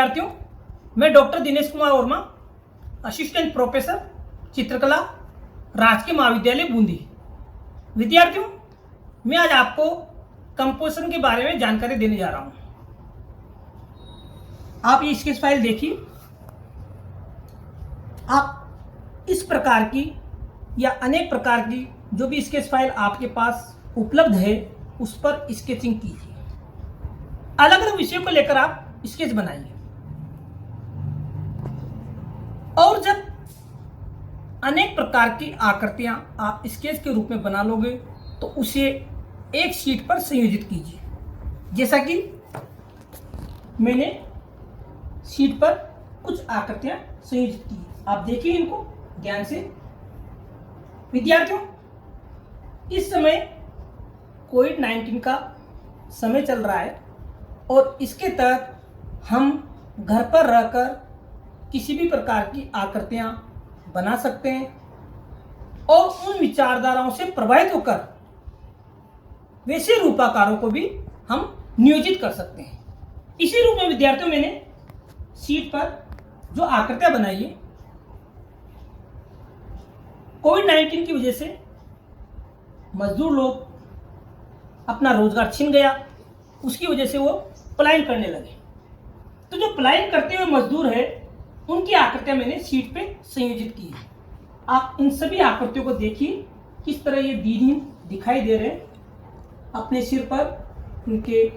विद्यार्थियों, मैं doctor Dinesh Kumar Verma, assistant professor चित्रकला, राजकीय महाविद्यालय बूंदी। विद्यार्थियों, मैं आज आपको कंपोजिशन के बारे में जानकारी देने जा रहा हूं। आप ये स्केच फाइल देखिए। आप इस प्रकार की या अनेक प्रकार की जो भी स्केच फाइल आपके पास उपलब्ध है उस पर स्केचिंग कीजिए। अलग अलग विषयों को लेकर आप स्केच बनाइए और जब अनेक प्रकार की आकृतियां आप स्केच के रूप में बना लोगे तो उसे एक शीट पर संयोजित कीजिए। जैसा कि मैंने शीट पर कुछ आकृतियां संयोजित की, आप देखिए इनको ध्यान से। विद्यार्थियों, इस समय कोविड-19 का समय चल रहा है और इसके तहत हम घर पर रहकर किसी भी प्रकार की आकृतियां बना सकते हैं और उन विचारधाराओं से प्रभावित होकर वैसे रूपाकारों को भी हम नियोजित कर सकते हैं। इसी रूप में विद्यार्थियों, मैंने शीट पर जो आकृतियां बनाई है, कोविड-19 की वजह से मजदूर लोग अपना रोजगार छिन गया, उसकी वजह से वो पलायन करने लगे। तो जो पलायन करते हुए मजदूर है उनकी आकृतियां मैंने शीट पे संयोजित की है। आप इन सभी आकृतियों को देखिए, किस तरह ये दीनहीन दिखाई दे रहे हैं। अपने सिर पर उनके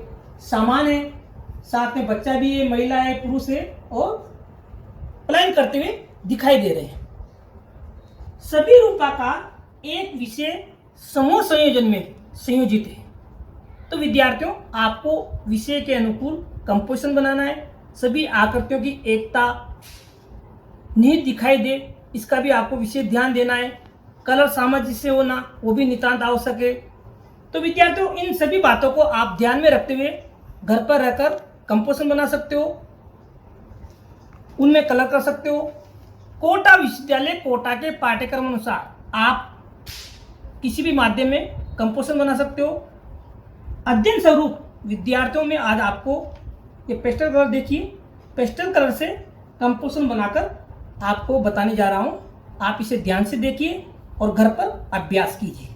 सामान है, साथ में बच्चा भी है, महिला है, पुरुष है और पलायन करते हुए दिखाई दे रहे हैं। सभी रूपाकार एक विषय समूह संयोजन में संयोजित है। तो विद्यार्थियों, आपको विषय के अनुकूल कंपोजिशन बनाना है। सभी आकृतियों की एकता निहित दिखाई दे, इसका भी आपको विशेष ध्यान देना है। कलर सामंजस्य होना वो भी नितांत आवश्यक है। तो विद्यार्थियों, इन सभी बातों को आप ध्यान में रखते हुए घर पर रहकर कंपोजिशन बना सकते हो, उनमें कलर कर सकते हो। कोटा विश्वविद्यालय कोटा के पाठ्यक्रम अनुसार आप किसी भी माध्यम में कंपोजिशन बना सकते हो। अध्ययन स्वरूप विद्यार्थियों में आज आपको ये पेस्टल कलर देखिए, पेस्टल कलर से कंपोजिशन बनाकर आपको बताने जा रहा हूं। आप इसे ध्यान से देखिए और घर पर अभ्यास कीजिए।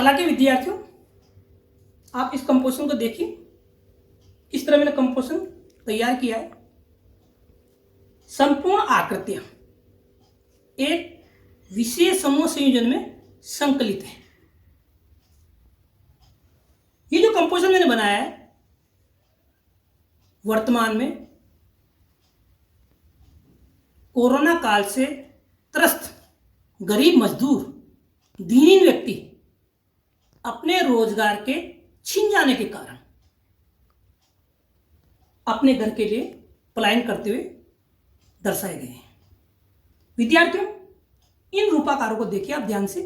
कला के विद्यार्थियों, आप इस कंपोजिशन को देखिए, किस तरह मैंने कंपोजिशन तैयार किया है। संपूर्ण आकृतियां एक विशेष समूह संयोजन में संकलित है। ये जो कंपोजिशन मैंने बनाया है, वर्तमान में कोरोना काल से त्रस्त गरीब मजदूर, दीनहीन व्यक्ति अपने रोजगार के छिन जाने के कारण अपने घर के लिए पलायन करते हुए दर्शाए गए हैं। विद्यार्थियों, इन रूपाकारों को देखिए आप ध्यान से।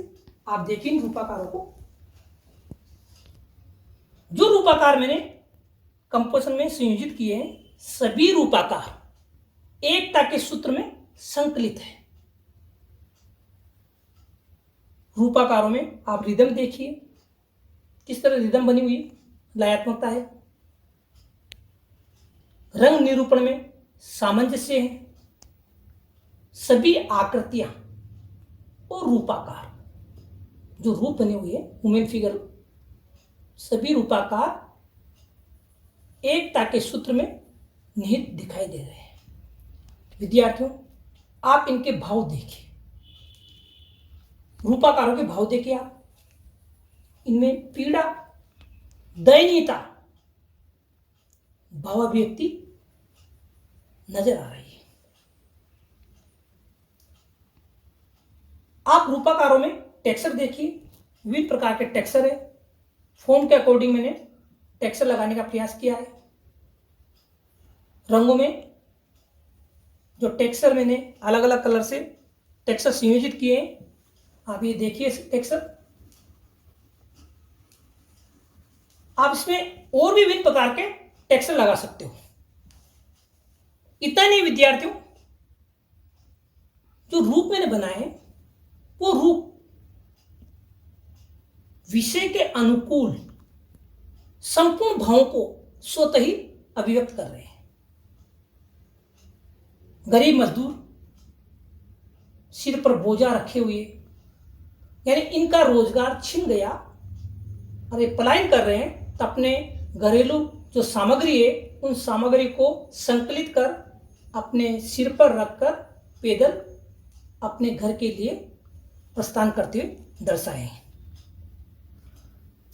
आप देखिए इन रूपाकारों को। जो रूपाकार मैंने कंपोजिशन में संयोजित किए हैं, सभी रूपाकार एकता के सूत्र में संकलित है। रूपाकारों में आप रिदम देखिए, किस तरह रिदम बनी हुई, लयात्मकता है। रंग निरूपण में सामंजस्य है। सभी आकृतियां और रूपाकार, जो रूप बने हुए हैं, ह्यूमन फिगर, सभी रूपाकार एकता के सूत्र में निहित दिखाई दे रहे हैं। विद्यार्थियों, आप इनके भाव देखिए, रूपाकारों के भाव देखिए आप। इनमें पीड़ा, दयनीयता भावाभिव्यक्ति नजर आ रही है। आप रूपाकारों में टेक्सचर देखिए, विभिन्न प्रकार के टेक्सचर है। फॉर्म के अकॉर्डिंग मैंने टेक्सचर लगाने का प्रयास किया है। रंगों में जो टेक्सचर मैंने अलग अलग कलर से टेक्सचर संयोजित किए हैं, आप ये देखिए टेक्सचर। आप इसमें और भी विभिन्न प्रकार के टेक्सचर लगा सकते हो। इतना नहीं विद्यार्थियों, जो रूप मैंने बनाए हैं, वो रूप विषय के अनुकूल संपूर्ण भावों को स्वतः ही अभिव्यक्त कर रहे हैं। गरीब मजदूर सिर पर बोझा रखे हुए, यानी इनका रोजगार छिन गया और ये पलायन कर रहे हैं, तो अपने घरेलू जो सामग्री है, उन सामग्री को संकलित कर अपने सिर पर रखकर पैदल अपने घर के लिए प्रस्थान करते हुए दर्शाए हैं।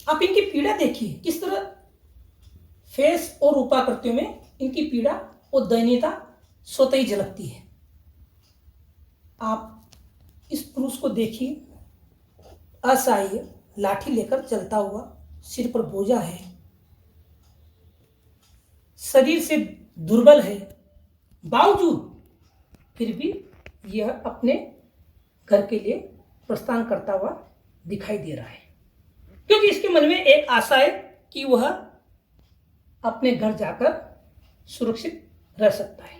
आप इनकी पीड़ा देखिए, किस तरह फेस और रूपाकृतियों में इनकी पीड़ा और दयनीयता स्वतः ही झलकती है। आप इस पुरुष को देखिए, असहाय, लाठी लेकर चलता हुआ, सिर पर बोझा है, शरीर से दुर्बल है, बावजूद फिर भी यह अपने घर के लिए प्रस्थान करता हुआ दिखाई दे रहा है, क्योंकि इसके मन में एक आशा है कि वह अपने घर जाकर सुरक्षित रह सकता है।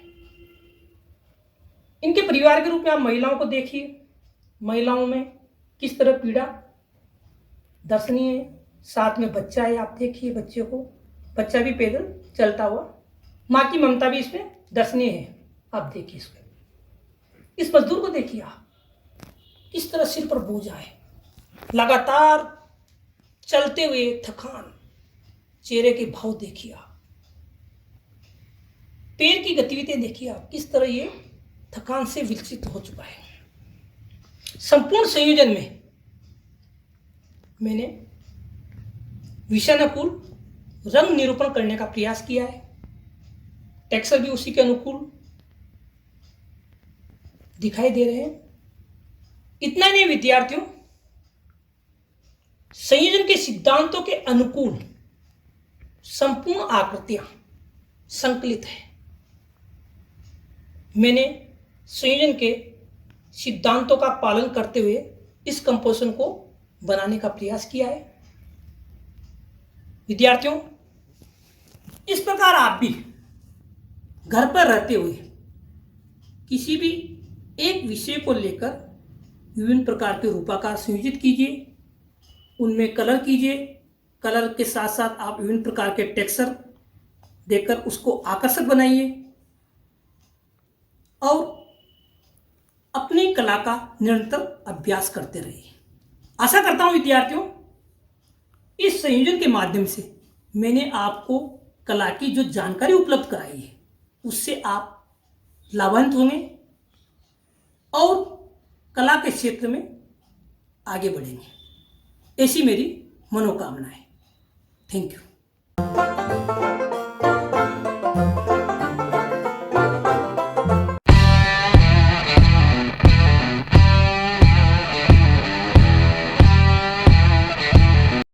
इनके परिवार के रूप में आप महिलाओं को देखिए, महिलाओं में किस तरह पीड़ा दर्शनीय है। साथ में बच्चा है, आप देखिए बच्चे को, बच्चा भी पैदल चलता हुआ, माँ की ममता भी इसमें दर्शनीय है। आप देखिए इसको, इस मजदूर को देखिए आप, किस तरह सिर पर बोझा है, लगातार चलते हुए थकान, चेहरे के भाव देखिए आप, पैर की गतिविधियां देखिए आप, किस तरह ये थकान से विकसित हो चुका है। संपूर्ण संयोजन में मैंने विषयानुकूल रंग निरूपण करने का प्रयास किया है। टेक्सचर भी उसी के अनुकूल दिखाई दे रहे हैं। इतना नहीं विद्यार्थियों, संयोजन के सिद्धांतों के अनुकूल संपूर्ण आकृतियां संकलित है। मैंने संयोजन के सिद्धांतों का पालन करते हुए इस कंपोजिशन को बनाने का प्रयास किया है। विद्यार्थियों, इस प्रकार आप भी घर पर रहते हुए किसी भी एक विषय को लेकर विभिन्न प्रकार के रूपाकार संयोजित कीजिए, उनमें कलर कीजिए। कलर के साथ साथ आप विभिन्न प्रकार के टेक्सचर देकर उसको आकर्षक बनाइए और अपनी कला का निरंतर अभ्यास करते रहिए। आशा करता हूं विद्यार्थियों, इस संयोजन के माध्यम से मैंने आपको कला की जो जानकारी उपलब्ध कराई है उससे आप लाभान्वित होंगे और कला के क्षेत्र में आगे बढ़ेंगे, ऐसी मेरी मनोकामना है। Thank you.